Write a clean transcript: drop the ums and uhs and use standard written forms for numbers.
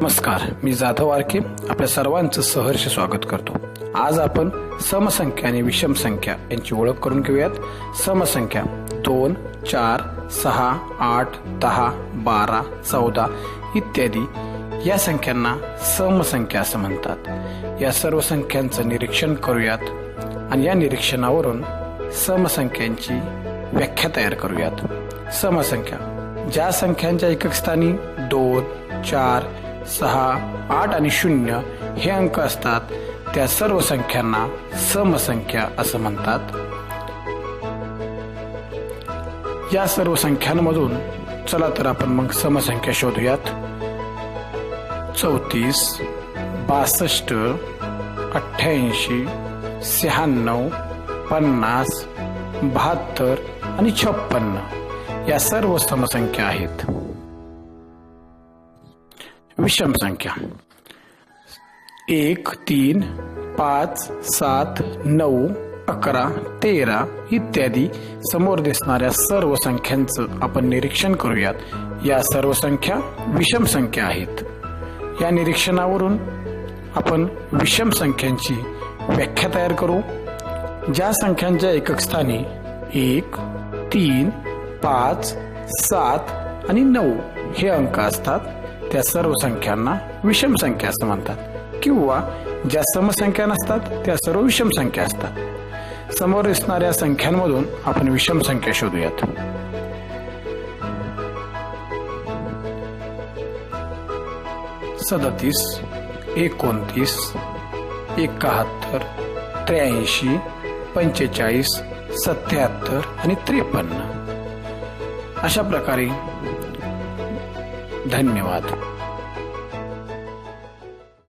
नमस्कार, मी जाधव आरके आपल्या सर्वांचं सहर्ष स्वागत करतो। आज आपण समसंख्या आणि विषम संख्या यांची ओळख करून घेऊयात। समसंख्या 2, 4, 6, 8, 10, 12, 14 इत्यादी या संख्यांना समसंख्या असं म्हणतात। या सर्व संख्यांचं निरीक्षण करूयात आणि या निरीक्षणावरून समसंख्यांची व्याख्या तयार करूयात। समसंख्या ज्या संख्यांच्या एकक स्थानी 2, 4, 6, 8 आणि 0 हे अंक असतात त्या सर्व संख्यांना समसंख्या असं म्हणतात। या सर्व संख्यांमधून चला तर आपण मग समसंख्या शोधूयात। 34, 62, 88, 96, 50, 72 आणि 56 या सर्व समसंख्या आहेत। विषम संख्या 1, 3, 5, 7, 9, 11, 13 इत्यादी समोर दिसणाऱ्या सर्व संख्यांचं आपण निरीक्षण करूयात। या सर्व संख्या विषम संख्या आहेत। या निरीक्षणावरून आपण विषम संख्यांची व्याख्या तयार करू। ज्या संख्यांच्या एकक स्थानी 1, 3, 5, 7 आणि 9 हे अंक असतात त्या सर्व संख्यांना विषम संख्या असं म्हणतात, किंवा ज्या समसंख्या नसतात त्या सर्व विषम संख्या असतात। समोर दिसणाऱ्या संख्यांमधून आपण विषम संख्या शोधूयात। सदतीस, 29, 71, 83, 45, 77 आणि 53 अशा प्रकारे। धन्यवाद।